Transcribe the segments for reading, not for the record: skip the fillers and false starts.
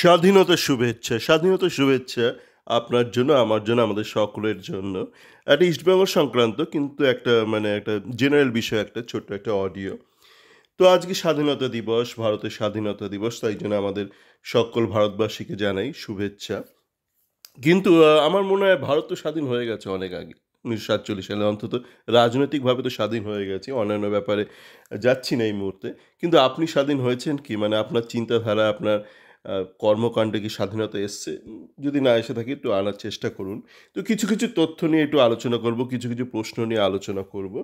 স্বাধীনতার শুভেচ্ছা আপনার জন্য, আমার জন্য, আমাদের সকলের জন্য। একটা ইস্টবেঙ্গল সংক্রান্ত কিন্তু একটা জেনারেল বিষয়, একটা ছোট্ট একটা অডিও। তো আজকে স্বাধীনতা দিবস, ভারতের স্বাধীনতা দিবস। তাই জন্য আমাদের সকল ভারতবাসীকে জানাই শুভেচ্ছা। কিন্তু আমার মনে হয় ভারত তো স্বাধীন হয়ে গেছে অনেক আগে। ১৯৪৭ সালে অন্তত রাজনৈতিকভাবে তো স্বাধীন হয়ে গেছি। অন্যান্য ব্যাপারে যাচ্ছি না এই মুহূর্তে। কিন্তু আপনি স্বাধীন হয়েছেন কি? মানে আপনার চিন্তাধারা, আপনার কর্মকাণ্ডে কি স্বাধীনতা এসছে? যদি না এসে থাকে একটু আনার চেষ্টা করুন। তো কিছু তথ্য নিয়ে একটু আলোচনা করব, কিছু প্রশ্ন নিয়ে আলোচনা করব।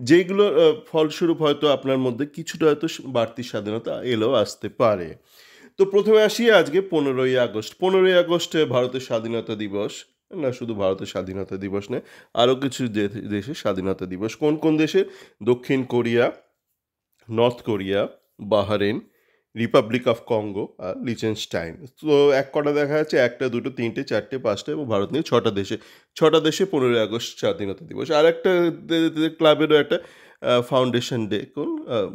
যেইগুলোর ফলস্বরূপ হয়তো আপনার মধ্যে কিছুটা হয়তো বাড়তি স্বাধীনতা এলেও আসতে পারে। তো প্রথমে আসি আজকে ১৫ই আগস্ট। ১৫ই আগস্ট ভারতের স্বাধীনতা দিবস। না শুধু ভারতের স্বাধীনতা দিবস নয়, আরও কিছু দেশের স্বাধীনতা দিবস। কোন দেশের? দক্ষিণ Korea, North Korea, Bahrain, Republic of Congo আর লিচেনস্টাইন। তো এক কটা দেখা যাচ্ছে ১টা, ২টো, ৩টে, ৪টে, ৫টা এবং ভারত নিয়ে ৬টা দেশে। ৬টা দেশে ১৫ই আগস্ট স্বাধীনতা দিবস। আর একটা ক্লাবেরও একটা ফাউন্ডেশন ডে,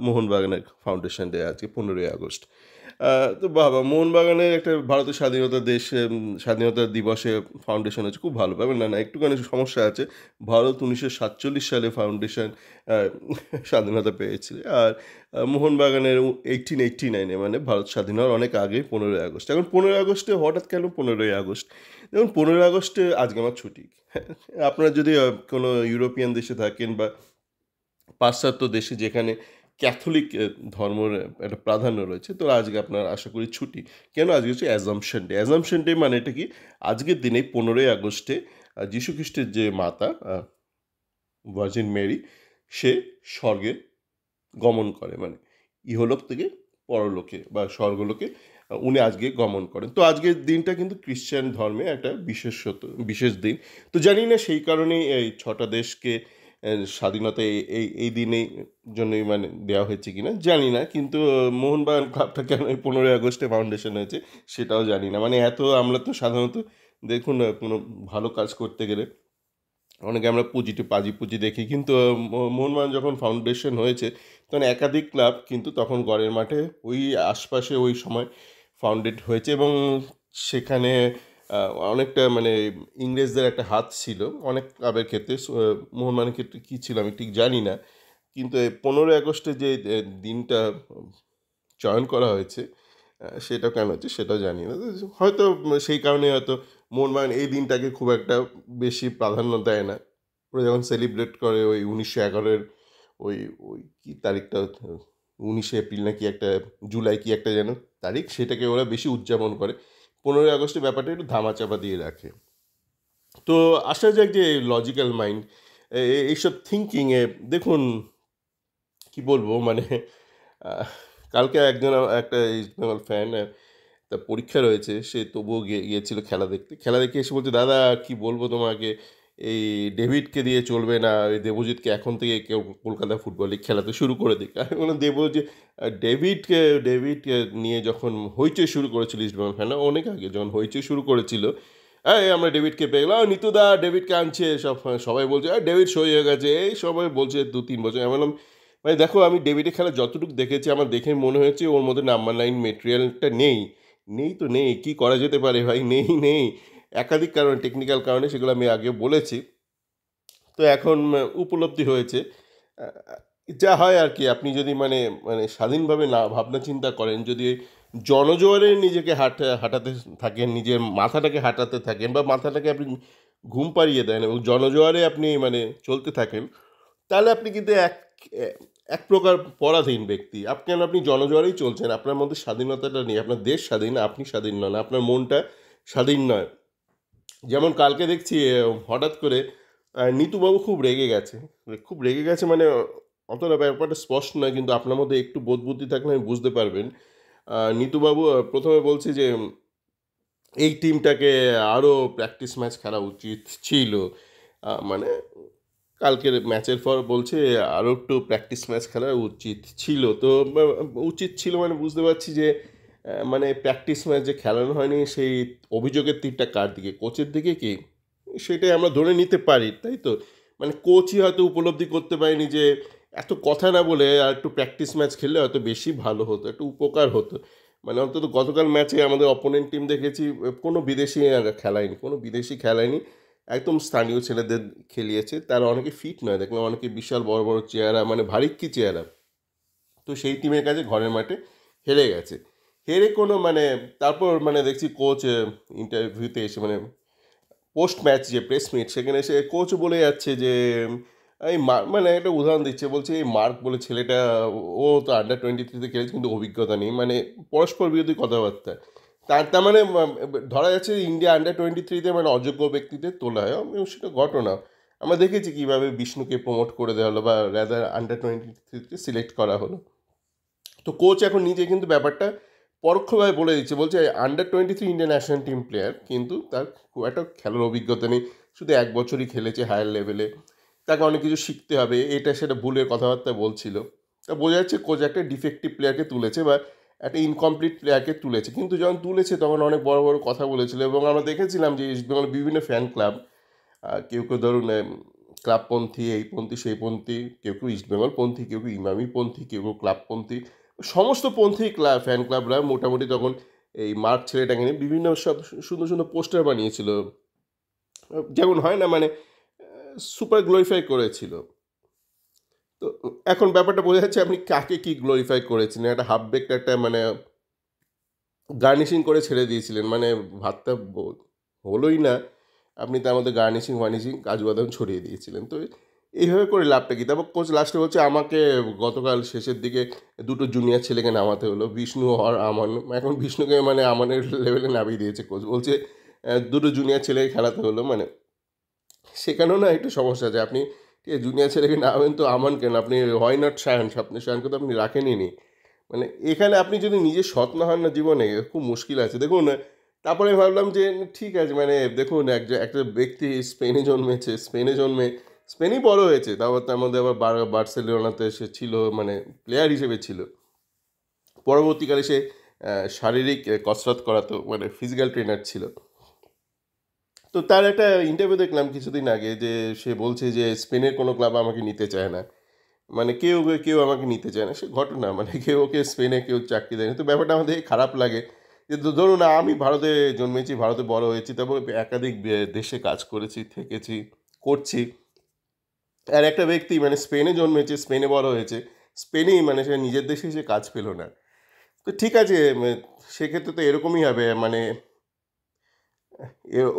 মোহনবাগানের ফাউন্ডেশন ডে আজকে ১৫ই আগস্ট। তো বাবা, মোহনবাগানের একটা ভারতের স্বাধীনতা দিবসে ফাউন্ডেশন আছে, খুব ভালো ব্যাপার। না একটুখানি সমস্যা আছে। ভারত ১৯৪৭ সালে ফাউন্ডেশন স্বাধীনতা পেয়েছিল। আর মোহনবাগানের 1889 মানে ভারত স্বাধীন হওয়ার অনেক আগে ১৫ই আগস্ট। এখন ১৫ই আগস্টে হঠাৎ কেন ১৫ই আগস্ট? দেখুন, ১৫ই আগস্টে আজকে আমার ছুটি। আপনারা যদি কোনো ইউরোপিয়ান দেশে থাকেন বা পাশ্চাত্য দেশে যেখানে ক্যাথলিক ধর্মের একটা প্রাধান্য রয়েছে, তো আজকে আপনার আশা করি ছুটি। কেন? আজকে হচ্ছে অ্যাজাম্পশন ডে। অ্যাজাম্পশন ডে মানে এটা কি? আজকের দিনে ১৫ই আগস্টে যীশুখ্রিস্টের যে মাতা ভার্জিন মেরি, সে স্বর্গে গমন করে, মানে ইহলোক থেকে পরলোকে বা স্বর্গলোকে উনি আজকে গমন করেন। তো আজকের দিনটা কিন্তু খ্রিশ্চান ধর্মে একটা বিশেষ দিন। তো জানি না সেই কারণেই এই ৬টা দেশকে স্বাধীনতা এই দিনেই জন্যই মানে দেওয়া হয়েছে কিনা জানি না। কিন্তু মোহনবাগান ক্লাবটা কেন এই ১৫ই আগস্টে ফাউন্ডেশন হয়েছে সেটাও জানি না। মানে আমরা তো সাধারণত দেখুন, কোনো ভালো কাজ করতে গেলে অনেকে আমরা পুঁজি দেখি, কিন্তু মোহনবাগান যখন ফাউন্ডেশন হয়েছে তখন একাধিক ক্লাব কিন্তু তখন গড়ের মাঠে ওই আশপাশে ওই সময় ফাউন্ডেড হয়েছে এবং সেখানে অনেকটা মানে ইংরেজদের একটা হাত ছিল অনেক ক্লাবের ক্ষেত্রে। মোহনবাগানের ক্ষেত্রে কী ছিল আমি ঠিক জানি না, কিন্তু এই ১৫ই আগস্টে যে দিনটা চয়ন করা হয়েছে, সেটা কেন হচ্ছে সেটাও জানি না। হয়তো সেই কারণে হয়তো মোহনবাগান এই দিনটাকে খুব একটা বেশি প্রাধান্য দেয় না। ওরা যখন সেলিব্রেট করে ওই ১৯১১-এর ওই ওই কী তারিখটা, ১৯শে এপ্রিল না কি একটা, জুলাই কি একটা যেন তারিখ, সেটাকে ওরা বেশি উদযাপন করে। ১৫ই আগস্টের ব্যাপারটা একটু ধামাচাপা দিয়ে রাখে। তো আসা যাক যে লজিক্যাল মাইন্ড, এইসব থিঙ্কিংয়ে দেখুন কি বলবো, মানে কালকে একটা ইস্ট বেঙ্গল ফ্যান, তার পরীক্ষা রয়েছে, সে তবুও গিয়েছিল খেলা দেখতে। খেলা দেখে এসে বলছে, দাদা কি বলবো তোমাকে, এই ডেভিডকে দিয়ে চলবে না, ওই দেবজিৎকে এখন থেকে কেউ কলকাতা ফুটবল লিগ খেলাতে শুরু করে দিক। আমি বললাম, ডেভিডকে নিয়ে যখন হইচই শুরু করেছিল ইস্টবেঙ্গল ফ্যানরা অনেক আগে, যখন হইচই শুরু করেছিল, আমরা ডেভিডকে পেয়ে গেলাম, নিতুদা ডেভিডকে আনছে, সবাই বলছে ডেভিড সই হয়ে গেছে, এই সবাই বলছে ২-৩ বছর। আমি বললাম, ভাই দেখো, আমি ডেভিডের খেলা যতটুকু দেখেছি আমার দেখে মনে হয়েছে ওর মধ্যে নাম্বার 9 মেটেরিয়ালটা নেই। তো নেই, কী করা যেতে পারে ভাই? নেই। একাধিক কারণে, টেকনিক্যাল কারণে, সেগুলো আমি আগে বলেছি। তো এখন উপলব্ধি হয়েছে। আ যা হয় আর কি, আপনি যদি মানে মানে স্বাধীনভাবে না ভাবনা চিন্তা করেন, যদি জনজোয়ারে নিজেকে হাঁটাতে থাকেন, নিজের মাথাটাকে হাঁটাতে থাকেন বা মাথাটাকে আপনি ঘুম পাড়িয়ে দেন এবং জনজোয়ারে আপনি মানে চলতে থাকেন, তাহলে আপনি কিন্তু এক প্রকার পরাধীন ব্যক্তি। আপনি জনজোয়ারেই চলছেন, আপনার মধ্যে স্বাধীনতাটা নেই। আপনার দেশ স্বাধীন, আপনি স্বাধীন নন, আপনার মনটা স্বাধীন নয়। যেমন কালকে দেখছি হঠাৎ করে নিতুবাবু খুব রেগে গেছে, মানে অতটা ব্যাপারটা স্পষ্ট নয়, কিন্তু আপনার মধ্যে একটু বোধ বুদ্ধি থাকলে আমি বুঝতে পারবেন। নিতুবাবু প্রথমে বলছে যে এই টিমটাকে আরও প্র্যাকটিস ম্যাচ খেলা উচিত ছিল। মানে কালকের ম্যাচের পর বলছে আরও একটু প্র্যাকটিস ম্যাচ খেলা উচিত ছিল। তো উচিত ছিল মানে বুঝতে পারছি যে মানে প্র্যাকটিস ম্যাচ যে খেলানো হয়নি, সেই অভিযোগের তীরটা কার দিকে? কোচের দিকে কি? সেটাই আমরা ধরে নিতে পারি, তাই তো? মানে কোচই হয়তো উপলব্ধি করতে পারেনি যে এত কথা না বলে আর একটু প্র্যাকটিস ম্যাচ খেললে হয়তো বেশি ভালো হতো, একটু উপকার হতো। মানে অন্তত গতকাল ম্যাচে আমাদের অপোনেন্ট টিম দেখেছি কোনো বিদেশি খেলায়নি, কোনো বিদেশি খেলায়নি। একদম স্থানীয় ছেলেদের খেলিয়েছে। তারা অনেকে ফিট নয়। দেখলাম অনেকে বিশাল বড়, বড় চেহারা মানে ভারিক্কি চেহারা। তো সেই টিমের কাছে ঘরের মাঠে হেরে গেছে। হেরে কোনো মানে তারপর মানে দেখছি কোচ ইন্টারভিউতে এসে মানে পোস্ট ম্যাচ যে প্রেস মিট সেখানে এসে কোচ বলে যাচ্ছে যে এই মানে একটা উদাহরণ দিচ্ছে বলছে এই মার্ক বলে ছেলেটা ও তো আন্ডার 23-তে খেলেছে কিন্তু অভিজ্ঞতা নেই মানে পরস্পর বিরোধী কথাবার্তা তার মানে ধরা যাচ্ছে ইন্ডিয়া আন্ডার 23-তে মানে অযোগ্য ব্যক্তিদের তোলা হয় এবং সেটা ঘটনা আমরা দেখেছি কীভাবে বিষ্ণুকে প্রমোট করে দেওয়া হলো বা রাদার আন্ডার 23-তে সিলেক্ট করা হলো। তো কোচ এখন নিজে কিন্তু ব্যাপারটা পরোক্ষভাবে বলে দিচ্ছে বলছে under 23 Indian national team player কিন্তু তার খুব একটা খেলার অভিজ্ঞতা নেই, শুধু 1 বছরই খেলেছে হায়ার লেভেলে, তাকে অনেক কিছু শিখতে হবে এটা সেটা ভুলের কথাবার্তা বলছিল। তা বোঝা যাচ্ছে কোচ একটা ডিফেক্টিভ প্লেয়ারকে তুলেছে বা একটা ইনকমপ্লিট প্লেয়ারকে তুলেছে, কিন্তু যখন তুলেছে তখন অনেক বড় বড় কথা বলেছিল এবং আমরা দেখেছিলাম যে ইস্ট বেঙ্গল বিভিন্ন ফ্যান ক্লাব কেউ কেউ ধরুন ক্লাবপন্থী এইপন্থী সেইপন্থী, কেউ কেউ ইস্টবেঙ্গলপন্থী, কেউ কেউ ইমামিপন্থী, কেউ কেউ ক্লাবপন্থী, সমস্ত পন্থী ফ্যান ক্লাবরা মোটামুটি তখন এই মার্ক ছেলেটাকে নিয়ে বিভিন্ন সব সুন্দর সুন্দর পোস্টার বানিয়েছিল, যেমন হয় না মানে সুপার গ্লোরিফাই করেছিল। তো এখন ব্যাপারটা বোঝা যাচ্ছে আপনি কাকে কি গ্লোরিফাই করেছিলেন, একটা হাফ বেকড একটা মানে গার্নিশিং করে ছেড়ে দিয়েছিলেন মানে ভাতটা হলোই না, আপনি তার মধ্যে গার্নিশিং ফার্নিশিং কাজু বাদাম ছড়িয়ে দিয়েছিলেন। তো এইভাবে করে লাভটা কী? তারপর কোচ লাস্টে বলছে আমাকে গতকাল শেষের দিকে দুটো জুনিয়র ছেলেকে নামাতে হলো, বিষ্ণু আর আমান। এখন বিষ্ণুকে মানে আমানের লেভেলে নামিয়ে দিয়েছে কোচ, বলছে দুটো জুনিয়র ছেলেকে খেলাতে হলো মানে সেখানেও না একটু সমস্যা আছে। আপনি ঠিক আছে জুনিয়র ছেলেকে নামাবেন তো আমান কেন, আপনি হোয়াই নট শায়ান, আপনি শায়ানকে তো আপনি রাখেনই নি। মানে এখানে আপনি যদি নিজে সৎ না হন না জীবনে খুব মুশকিল আছে। দেখুন তারপরে ভাবলাম যে ঠিক আছে মানে দেখুন একটা ব্যক্তি স্পেনে জন্মেছে, স্পেনে জন্মে স্পেনেই বড় হয়েছে, তারপর তার মধ্যে আবার বার্সেলোনাতে সে ছিল মানে প্লেয়ার হিসেবে ছিল। পরবর্তীকালে সে শারীরিক কসরত করাতো মানে ফিজিক্যাল ট্রেনার ছিল। তো তার একটা ইন্টারভিউ দেখলাম কিছুদিন আগে যে সে বলছে যে স্পেনের কোনো ক্লাব আমাকে নিতে চায় না, মানে কেউ কেউ আমাকে নিতে চায় না, সে ঘটনা মানে কেউ ওকে স্পেনে কেউ চাকরি দেয়নি। তো ব্যাপারটা আমাদের খারাপ লাগে যে ধরুন আমি ভারতে জন্মেছি, ভারতে বড় হয়েছি, তারপর একাধিক দেশে কাজ করেছি, থেকেছি, করছি। আর একটা ব্যক্তি মানে স্পেনে জন্মেছে, স্পেনে বড় হয়েছে, স্পেনেই মানে সে নিজের দেশে সে কাজ পেলো না। তো ঠিক আছে সেক্ষেত্রে তো এরকমই হবে মানে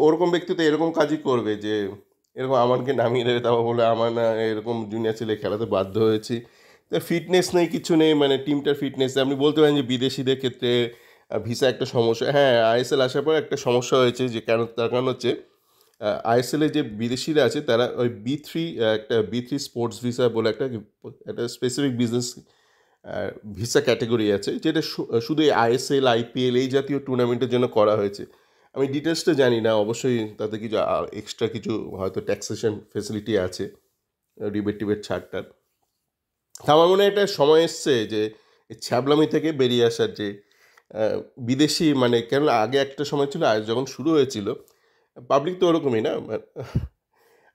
ওরকম ব্যক্তি তো এরকম কাজই করবে যে এরকম আমানকে নামিয়ে দেবে, তারপর বলে আমার না এরকম জুনিয়র ছেলে খেলাতে বাধ্য হয়েছি। তো ফিটনেস নেই, কিছু নেই, মানে টিমটার ফিটনেস আপনি বলতে পারেন যে বিদেশিদের ক্ষেত্রে ভিসা একটা সমস্যা। হ্যাঁ, আইএসএল আসার পর একটা সমস্যা হয়েছে যে কেন, তার কারণ হচ্ছে আইএসএলে যে বিদেশিরা আছে তারা ওই বি3 একটা বি3 স্পোর্টস ভিসা বলে একটা একটা স্পেসিফিক বিজনেস ভিসা ক্যাটাগরি আছে যেটা শুধু আইএসএল আইপিএল এই জাতীয় টুর্নামেন্টের জন্য করা হয়েছে। আমি ডিটেলসটা জানি না, অবশ্যই তাতে কিছু এক্সট্রা কিছু হয়তো ট্যাক্সেশন ফেসিলিটি আছে, রিবেট টিবেট ছাড়টার। তা আমার মনে হয় একটা সময় এসছে যে এই ছ্যাবলামি থেকে বেরিয়ে আসার, যে বিদেশি মানে কেন আগে একটা সময় ছিল যখন শুরু হয়েছিল পাবলিক তো ওরকমই না,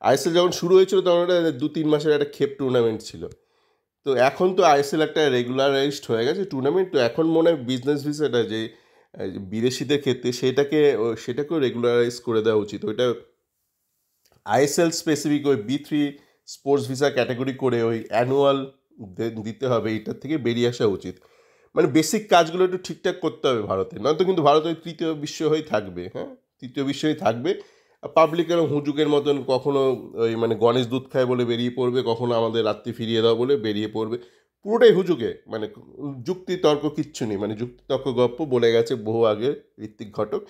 আইএসএল যখন শুরু হয়েছিল তখন ওটা 2-3 মাসের একটা খেপ টুর্নামেন্ট ছিল। তো এখন তো আইএসএল একটা রেগুলারাইজড হয়ে গেছে টুর্নামেন্ট, তো এখন মনে হয় বিজনেস ভিসাটা যে বিদেশিদের ক্ষেত্রে সেটাকেও রেগুলারাইজ করে দেওয়া উচিত। ওইটা আইএসএল স্পেসিফিক ওই বি3 স্পোর্টস ভিসা ক্যাটাগরি করে ওই অ্যানুয়াল দিতে হবে, এটার থেকে বেরিয়ে আসা উচিত। মানে বেসিক কাজগুলো একটু ঠিকঠাক করতে হবে ভারতে, নয়তো কিন্তু ভারত ওই তৃতীয় বিশ্ব হয়েই থাকবে। হ্যাঁ, তৃতীয় বিশ্ব হয়েই থাকবে। পাবলিকের হুজুকের মতন কখনো ওই মানে গণেশ দুধ খায় বলে বেরিয়ে পড়বে, কখনো আমাদের রাত্রি ফিরিয়ে দাও বলে বেরিয়ে পড়বে, পুরোটাই হুজুকে মানে যুক্তি তর্ক কিচ্ছু নেই, মানে যুক্তি তর্ক গপ্প বলে গেছে বহু আগে ঋত্বিক ঘটক।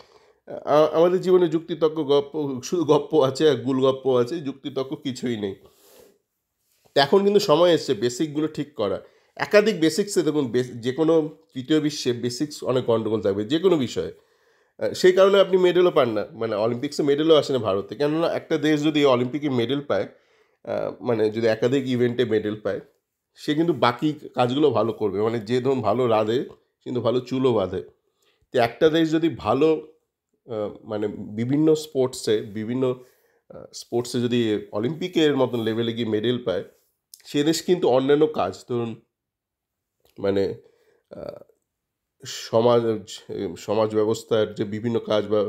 আমাদের জীবনে যুক্তিতর্ক গপ্প শুধু গপ্প আছে আর গুল গপ্প আছে, যুক্তিতর্ক কিছুই নেই। তো এখন কিন্তু সময় এসছে বেসিকগুলো ঠিক করা। একাধিক বেসিক্সে দেখুন যে কোনো তৃতীয় বিশ্বে বেসিক্স অনেক গণ্ডগোল থাকবে যে কোনো বিষয়ে। সেই কারণে আপনি মেডেলও পান না, মানে অলিম্পিক্সে মেডেলও আসে না ভারতে, কেননা একটা দেশ যদি অলিম্পিকে মেডেল পায় মানে যদি একাধিক ইভেন্টে মেডেল পায় সে কিন্তু বাকি কাজগুলো ভালো করবে, মানে যে ধরুন ভালো রাঁধে কিন্তু ভালো চুলও বাঁধে। তো একটা দেশ যদি ভালো মানে বিভিন্ন স্পোর্টসে যদি অলিম্পিকের মতন লেভেলে গিয়ে মেডেল পায় সে দেশ কিন্তু অন্যান্য কাজ ধরুন মানে সমাজ সমাজ ব্যবস্থার যে বিভিন্ন কাজ বা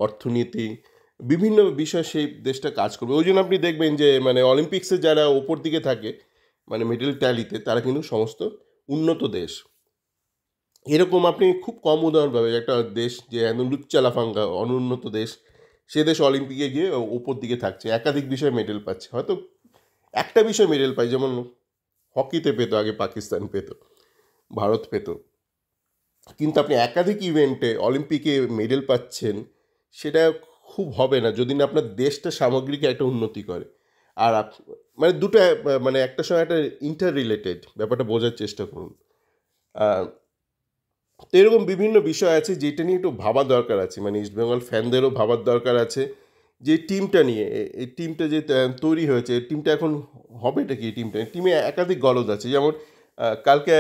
অর্থনীতি বিভিন্ন বিষয় সেই দেশটা কাজ করবে। ওই জন্য আপনি দেখবেন যে মানে অলিম্পিক্সে যারা ওপর দিকে থাকে মানে মেডেল ট্যালিতে তারা কিন্তু সমস্ত উন্নত দেশ। এরকম আপনি খুব কম উদাহরণ পাবেন একটা দেশ যে একদম লুচ্চা লাফাঙ্গা অনুন্নত দেশ, সে দেশ অলিম্পিকে গিয়ে ওপর দিকে থাকছে, একাধিক বিষয়ে মেডেল পাচ্ছে। হয়তো একটা বিষয়ে মেডেল পায়, যেমন হকিতে পেতো আগে পাকিস্তান পেতো, ভারত পেতো, কিন্তু আপনি একাধিক ইভেন্টে অলিম্পিকে মেডেল পাচ্ছেন, সেটা খুব হবে না যদি না আপনার দেশটা সামগ্রিক একটা উন্নতি করে। আর মানে দুটো মানে একটা সময় একটা ইন্টার রিলেটেড ব্যাপারটা বোঝার চেষ্টা করুন। তো এরকম বিভিন্ন বিষয় আছে যেটা নিয়ে একটু ভাবার দরকার আছে, মানে ইস্টবেঙ্গল ফ্যানদেরও ভাবার দরকার আছে যে টিমটা নিয়ে, এই টিমটা যে তৈরি হয়েছে, এই টিমটা এখন হবেটা কি? টিমে একাধিক গলদ আছে। যেমন কালকে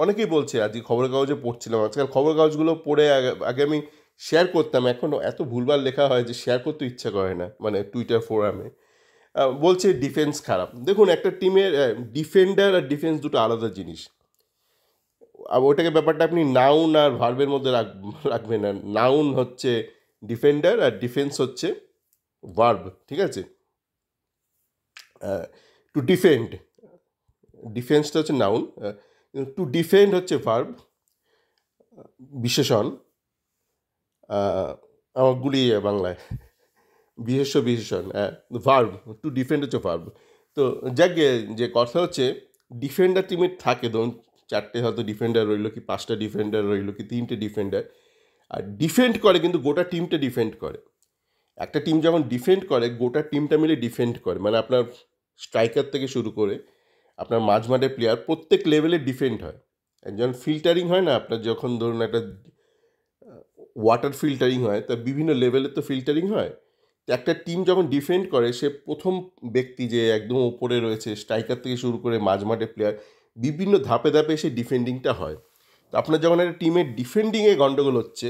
অনেকেই বলছে, আজকে খবরের কাগজে পড়ছিলাম, আজকাল খবরের কাগজগুলো পড়ে আগে আমি শেয়ার করতাম, এখন এত ভুলভাল লেখা হয় যে শেয়ার করতে ইচ্ছা করে না, মানে টুইটার ফোরামে বলছে ডিফেন্স খারাপ। দেখুন, একটা টিমের ডিফেন্ডার আর ডিফেন্স দুটো আলাদা জিনিস। ওটাকে ব্যাপারটা আপনি নাউন আর ভার্বের মধ্যে রাখবেন না। নাউন হচ্ছে ডিফেন্ডার আর ডিফেন্স হচ্ছে ভার্ব, ঠিক আছে? টু ডিফেন্ড, ডিফেন্সটা হচ্ছে নাউন, টু ডিফেন্ড হচ্ছে ভার্ব, বিশেষণ। আমার গুলিয়ে বাংলায় বিশেষণ, ভার্ব, টু ডিফেন্ড হচ্ছে ভার্ব। তো যাকে যে কথা হচ্ছে, ডিফেন্ডার টিমের থাকে ধরুন 4টে হয়তো ডিফেন্ডার রইলো, কি 5টা ডিফেন্ডার রইলো, কি 3টে ডিফেন্ডার, আর ডিফেন্ড করে কিন্তু গোটা টিমটা ডিফেন্ড করে। একটা টিম যখন ডিফেন্ড করে গোটা টিমটা মিলে ডিফেন্ড করে, মানে আপনার স্ট্রাইকার থেকে শুরু করে আপনার মাঝমাঠের প্লেয়ার প্রত্যেক লেভেলে ডিফেন্ড হয়। যখন ফিল্টারিং হয় না আপনার, যখন ধরুন একটা ওয়াটার ফিল্টারিং হয়, তা বিভিন্ন লেভেলের তো ফিল্টারিং হয়। তো একটা টিম যখন ডিফেন্ড করে, সে প্রথম ব্যক্তি যে একদম ওপরে রয়েছে, স্ট্রাইকার থেকে শুরু করে মাঝমাঠের প্লেয়ার, বিভিন্ন ধাপে ধাপে সে ডিফেন্ডিংটা হয়। তো আপনার যখন একটা টিমের ডিফেন্ডিংয়ে গণ্ডগোল হচ্ছে,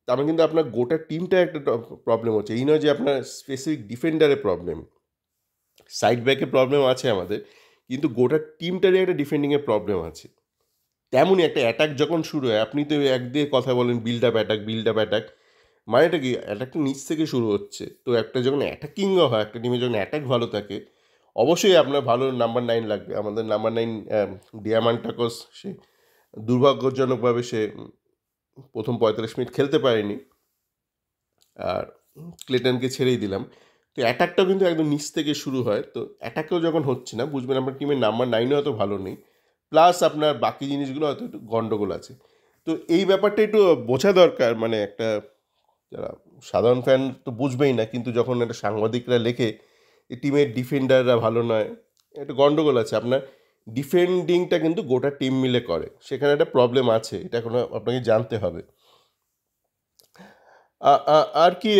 তার মানে কিন্তু আপনার গোটা টিমটা একটা প্রবলেম হচ্ছে। এই নয় যে আপনার স্পেসিফিক ডিফেন্ডারের প্রবলেম, সাইড ব্যাকে প্রবলেম আছে আমাদের, কিন্তু গোটা টিমটারই একটা ডিফেন্ডিংয়ের প্রবলেম আছে। তেমনই একটা অ্যাটাক যখন শুরু হয়, আপনি তো একদিকে কথা বলেন build up attack, build up attack, মানেটা কি? অ্যাটাকটা নিচ থেকে শুরু হচ্ছে। তো একটা যখন অ্যাটাকিংও হয়, একটা টিমে যখন অ্যাটাক ভালো থাকে, অবশ্যই আপনার ভালো নাম্বার 9 লাগবে। আমাদের নাম্বার 9 ডিয়ামান্টাকোস, সে দুর্ভাগ্যজনকভাবে সে প্রথম 45 মিনিট খেলতে পারেনি, আর ক্লেটনকে ছেড়েই দিলাম। তো অ্যাটাকটাও কিন্তু একদম নিচ থেকে শুরু হয়। তো অ্যাটাকেও যখন হচ্ছে না, বুঝবেন আপনার টিমের নাম্বার 9ও হয়তো ভালো নেই, প্লাস আপনার বাকি জিনিসগুলো হয়তো একটু গণ্ডগোল আছে। তো এই ব্যাপারটা একটু বোঝা দরকার, মানে একটা যারা সাধারণ ফ্যান তো বুঝবেই না, কিন্তু যখন একটা সাংবাদিকরা লেখে এই টিমের ডিফেন্ডাররা ভালো নয়, একটা গণ্ডগোল আছে। আপনার ডিফেন্ডিংটা কিন্তু গোটা টিম মিলে করে, সেখানে একটা প্রবলেম আছে, এটা এখন আপনাকে জানতে হবে। আর কি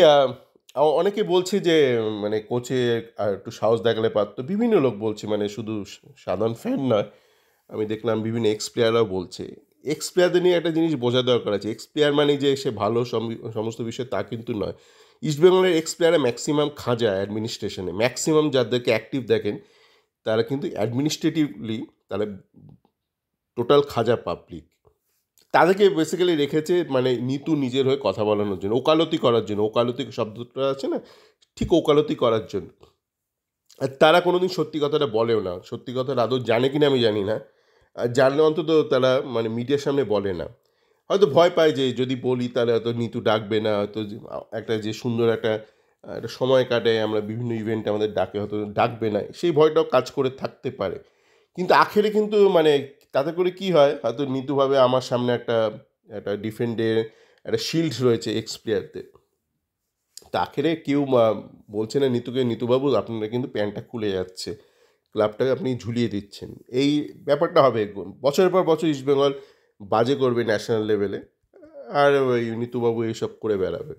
অনেকে বলছে যে মানে কোচে আর একটু সাহস দেখালে পারতো, বিভিন্ন লোক বলছে, মানে শুধু সাধারণ ফ্যান নয়, আমি দেখলাম বিভিন্ন এক্স প্লেয়াররাও বলছে। এক্স প্লেয়ারদের নিয়ে একটা জিনিস বোঝা দরকার আছে, এক্স প্লেয়ার মানে যে সে ভালো সমস্ত বিষয় তা কিন্তু নয়। ইস্টবেঙ্গলের এক্স প্লেয়াররা ম্যাক্সিমাম খাঁজা অ্যাডমিনিস্ট্রেশনে, ম্যাক্সিমাম যাদেরকে অ্যাক্টিভ দেখেন তারা কিন্তু অ্যাডমিনিস্ট্রেটিভলি তারা টোটাল খাঁজা পাবলিক। তাদেরকে বেসিক্যালি রেখেছে মানে নিতু নিজের হয়ে কথা বলানোর জন্য, ওকালতি করার জন্য, ওকালতি শব্দটা আছে না, ঠিক ওকালতি করার জন্য। আর তারা কোনোদিন সত্যি কথাটা বলেও না, সত্যি কথাটা আদৌ জানে কিনা আমি জানি না, আর জানলে অন্তত তারা মানে মিডিয়ার সামনে বলে না। হয়তো ভয় পায় যে যদি বলি তাহলে হয়তো নিতু ডাকবে না, হয়তো একটা যে সুন্দর একটা একটা সময় কাটে, আমরা বিভিন্ন ইভেন্টে আমাদের ডাকে, হয়তো ডাকবে না, সেই ভয়টাও কাজ করে থাকতে পারে। কিন্তু আখেরে কিন্তু মানে তাতে করে কি হয়, হয়তো নিতুভাবে আমার সামনে একটা একটা ডিফেন্ডের একটা শিল্ড রয়েছে এক্স প্লেয়ারদের, তা আখেরে কেউ বলছে না নিতুকে, নিতুবাবু আপনারা কিন্তু প্যান্টটা খুলে যাচ্ছে, ক্লাবটাকে আপনি ঝুলিয়ে দিচ্ছেন। এই ব্যাপারটা হবে বছরের পর বছর, ইস্টবেঙ্গল বাজে করবে ন্যাশনাল লেভেলে, আর ওই নিতুবাবু এইসব করে বেড়াবে।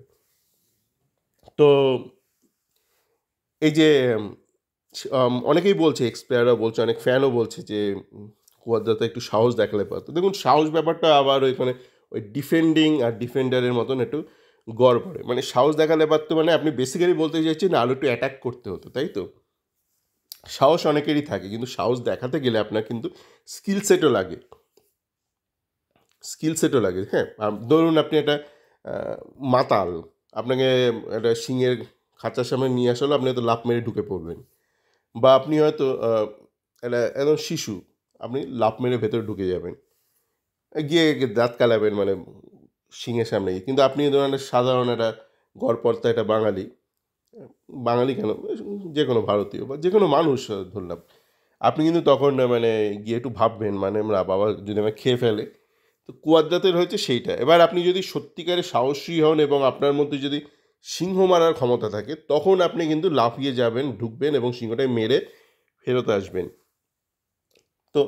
তো এই যে অনেকেই বলছে, এক্স প্লেয়াররা বলছে, অনেক ফ্যানও বলছে যে কুয়াদ্রাতে একটু সাহস দেখালে পারতো। দেখুন, সাহস ব্যাপারটা আবার ওইখানে ওই ডিফেন্ডিং আর ডিফেন্ডারের মতন একটু গড় পড়ে। মানে সাহস দেখালে পারতো মানে আপনি বেসিক্যালি বলতে চাইছেন আরও একটু অ্যাটাক করতে হতো, তাই তো? সাহস অনেকেরই থাকে, কিন্তু সাহস দেখাতে গেলে আপনার কিন্তু স্কিল সেটও লাগে। স্কিল সেটও লাগে। হ্যাঁ, ধরুন আপনি একটা মাতাল, আপনাকে একটা সিংহের খাঁচার সামনে নিয়ে আসা হলো, আপনি হয়তো লাফ মেরে ঢুকে পড়বেন। বা আপনি হয়তো একটা একদম শিশু, আপনি লাফ মেরে ভেতরে ঢুকে যাবেন। গিয়ে দাঁত কালাবেন মানে সিংহের সামনে গিয়ে। কিন্তু আপনি ধরুন একটা সাধারণ একটা গড়পড়তা একটা বাঙালি, বাঙালি কেন, যে কোনো ভারতীয় বা যে কোনো মানুষ ধরলাম। আপনি কিন্তু তখন মানে গিয়ে একটু ভাববেন, মানে না বাবা যদি আমায় খেয়ে ফেলে। তো কুয়াদ্রাতের হয়েছে সেইটা। এবার আপনি যদি সত্যিকারের সাহসী হন এবং আপনার মধ্যে যদি সিংহ মারার ক্ষমতা থাকে, তখন আপনি কিন্তু লাফিয়ে যাবেন, ঢুকবেন এবং সিংহটাকে মেরে ফেরত আসবেন। তো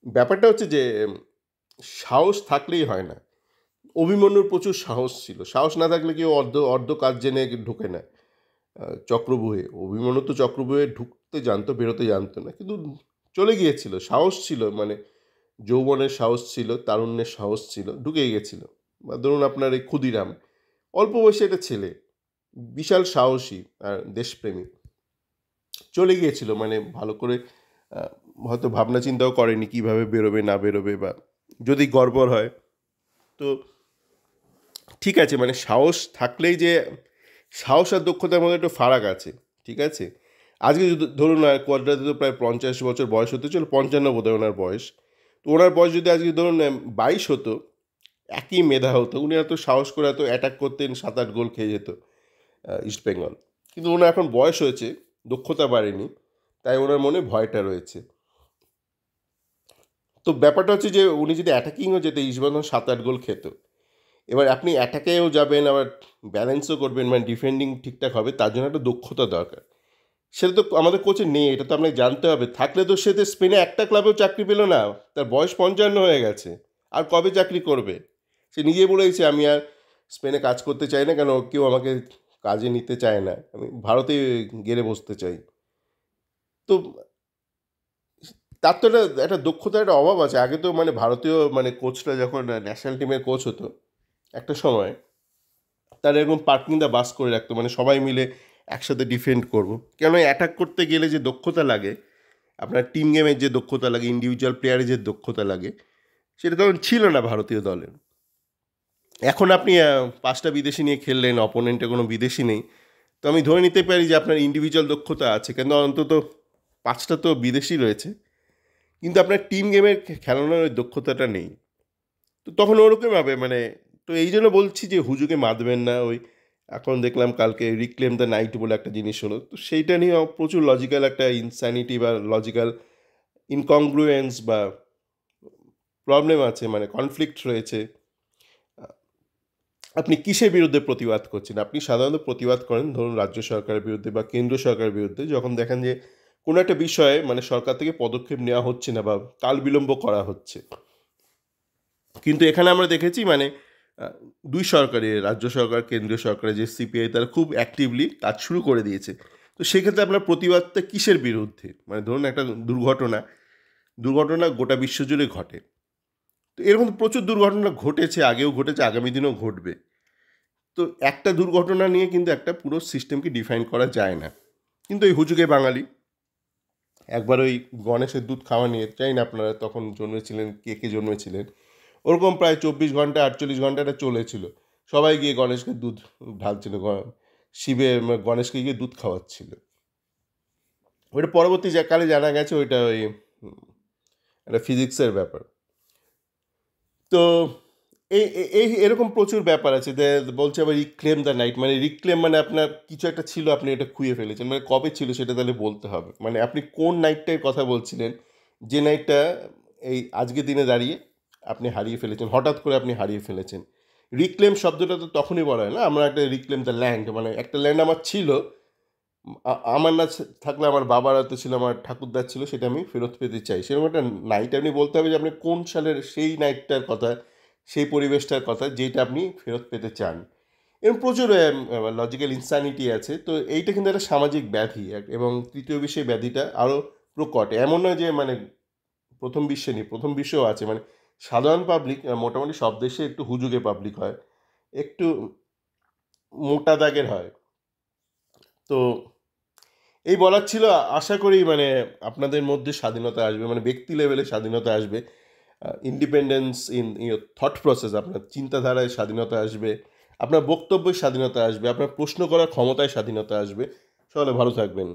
ব্যাপারটা হচ্ছে যে সাহস থাকলেই হয় না। অভিমন্যুর প্রচুর সাহস ছিল। সাহস না থাকলে কেউ অর্ধ কাজ জেনে ঢোকে না চক্রব্যূহে। অভিমন্যু তো চক্রব্যূহে ঢুকতে জানতো, বেরোতে জানতো না। কিন্তু চলে গিয়েছিল। সাহস ছিল, মানে যৌবনের সাহস ছিল, তারুণ্যের সাহস ছিল, ঢুকে গিয়েছিল। বা ধরুন আপনার এই ক্ষুদিরাম, অল্প বয়সী একটা ছেলে, বিশাল সাহসী আর দেশপ্রেমী। চলে গিয়েছিল, মানে ভালো করে আ হয়তো ভাবনা চিন্তাও করেনি কীভাবে বেরোবে না বেরোবে, বা যদি গড়বড় হয়। তো ঠিক আছে, মানে সাহস থাকলেই যে সাহস আর দক্ষতার মধ্যে একটু ফারাক আছে, ঠিক আছে? আজকে যদি ধরুন কোয়াদ্রাতে তো প্রায় ৫০ বছর বয়স হতে চলল, ৫৫ বোধহয় ওনার বয়স। তো ওনার বয়স যদি আজকে ধরুন ২২ হতো, একই মেধা হতো, উনি এত সাহস করে এত অ্যাটাক করতেন, ৭-৮ গোল খেয়ে যেত ইস্টবেঙ্গল। কিন্তু ওনার এখন বয়স হয়েছে, দক্ষতা বাড়েনি, তাই ওনার মনে ভয়টা রয়েছে। তো ব্যাপারটা হচ্ছে যে উনি যদি অ্যাটাকিংও যেত, ইস্টবেঙ্গল ৭-৮ গোল খেত। এবার আপনি অ্যাটাকেও যাবেন, আবার ব্যালেন্সও করবেন, মানে ডিফেন্ডিং ঠিকঠাক হবে, তার জন্য একটা দক্ষতা দরকার। সেটা তো আমাদের কোচের নেই, এটা তো আপনাকে জানতে হবে। থাকলে তো সে তো স্পেনে একটা ক্লাবেও চাকরি পেল না। তার বয়স ৫৫ হয়ে গেছে। আর কবে চাকরি করবে? সে নিজেই বলেছে, "আমি আর স্পেনে কাজ করতে চাই না, কেন কেউ আমাকে কাজে নিতে চায় না। আমি ভারতেই গেড়ে বসতে চাই।" তো তার তো একটা দক্ষতার একটা অভাব আছে। আগে তো মানে ভারতীয় মানে কোচরা যখন ন্যাশনাল টিমের কোচ হতো, একটা সময় তারা এরকম পার্কিং দ্য বাস করে রাখতো। মানে সবাই মিলে একসাথে ডিফেন্ড করব। কেন অ্যাটাক করতে গেলে যে দক্ষতা লাগে, আপনার টিম গেমের যে দক্ষতা লাগে, ইন্ডিভিজুয়াল প্লেয়ারের যে দক্ষতা লাগে, সেটা তখন ছিল না ভারতীয় দলের। এখন আপনি ৫ টা বিদেশি নিয়ে খেললেন, অপোনেন্টে কোনো বিদেশি নেই। তো আমি ধরে নিতে পারি যে আপনার ইন্ডিভিজুয়াল দক্ষতা আছে। কিন্তু অন্তত ৫ টা তো বিদেশি রয়েছে। কিন্তু আপনার টিম গেমের খেলানোর ওই দক্ষতাটা নেই। তো তখন ওরকম হবে মানে, তো এইজন্য বলছি যে হুজুগে মাতবেন না। ওই এখন দেখলাম কালকে রিক্লেম দ্য নাইট বলে একটা জিনিস হলো। তো সেইটা নিয়ে প্রচুর লজিক্যাল একটা ইনস্যানিটি বা লজিক্যাল ইনকংগ্রুয়েন্স বা প্রবলেম আছে, মানে কনফ্লিক্ট রয়েছে। আ আপনি কিসের বিরুদ্ধে প্রতিবাদ করছেন? আপনি সাধারণত প্রতিবাদ করেন ধরুন রাজ্য সরকারের বিরুদ্ধে বা কেন্দ্র সরকারের বিরুদ্ধে, যখন দেখেন যে কোনো একটা বিষয়ে মানে সরকার থেকে পদক্ষেপ নেওয়া হচ্ছে না বা কাল বিলম্ব করা হচ্ছে। কিন্তু এখানে আমরা দেখেছি মানে আ ২ সরকারই, রাজ্য সরকার, কেন্দ্রীয় সরকারের যে সিপিআই, তারা খুব অ্যাক্টিভলি কাজ শুরু করে দিয়েছে। তো সেক্ষেত্রে আপনার প্রতিবাদটা কিসের বিরুদ্ধে? মানে ধরুন একটা দুর্ঘটনা গোটা বিশ্বজুড়ে ঘটে। তো এরকম প্রচুর দুর্ঘটনা ঘটেছে, আগেও ঘটেছে, আগামী দিনেও ঘটবে। তো একটা দুর্ঘটনা নিয়ে কিন্তু একটা পুরো সিস্টেমকে ডিফাইন করা যায় না। কিন্তু এই হুজুগে বাঙালি একবার ওই গণেশের দুধ খাওয়া নিয়ে, জানি না আপনারা তখন জন্মেছিলেন, কে জন্মেছিলেন। ওরকম প্রায় ২৪ ঘন্টা ৪৮ ঘন্টা এটা চলেছিল। সবাই গিয়ে গণেশকে দুধ ঢালছিল। শিবে গণেশকে গিয়ে দুধ খাওয়াচ্ছিল। ওইটা পরবর্তী কালে জানা গেছে ওইটা ওই একটা ফিজিক্সের ব্যাপার। তো এই এরকম প্রচুর ব্যাপার আছে যে বলছে আবার রিক্লেম দ্য নাইট, মানে রিক্লেম মানে আপনার কিছু একটা ছিল, আপনি এটা খুইয়ে ফেলেছেন। মানে কবে ছিল সেটা তাহলে বলতে হবে। মানে আপনি কোন নাইটটার কথা বলছিলেন, যে নাইটটা এই আজকের দিনে দাঁড়িয়ে আপনি হারিয়ে ফেলেছেন, হঠাৎ করে আপনি হারিয়ে ফেলেছেন। রিক্লেম শব্দটা তো তখনই বলা হয় না, আমরা একটা রিক্লেম দ্য ল্যান্ড, মানে একটা ল্যান্ড আমার ছিল, আমার না থাকলে আমার বাবার হয়তো ছিল, আমার ঠাকুরদার ছিল, সেটা আমি ফেরত পেতে চাই। সেরকম একটা নাইট আপনি বলতে হবে যে আপনি কোন সালের সেই নাইটটার কথা, সেই পরিবেশটার কথা যেটা আপনি ফেরত পেতে চান। এরকম প্রচুর লজিক্যাল ইনস্যানিটি আছে। তো এইটা কিন্তু একটা সামাজিক ব্যাধি, এবং তৃতীয় বিশ্বের ব্যাধিটা আরও প্রকট। এমন নয় যে মানে প্রথম বিশ্বে নেই, প্রথম বিশ্বেও আছে। মানে সাধারণ পাবলিক মোটামুটি সব দেশে একটু হুজুগে পাবলিক হয়, একটু মোটা দাগের হয়। তো এই বলার ছিল, আশা করি মানে আপনাদের মধ্যে স্বাধীনতা আসবে, মানে ব্যক্তি লেভেলে স্বাধীনতা আসবে। Independence in your thought process, আপনার চিন্তাধারায় স্বাধীনতা আসবে, আপনার বক্তব্যের স্বাধীনতা আসবে, আপনার প্রশ্ন করার ক্ষমতায় স্বাধীনতা আসবে। সকলে ভালো থাকবেন।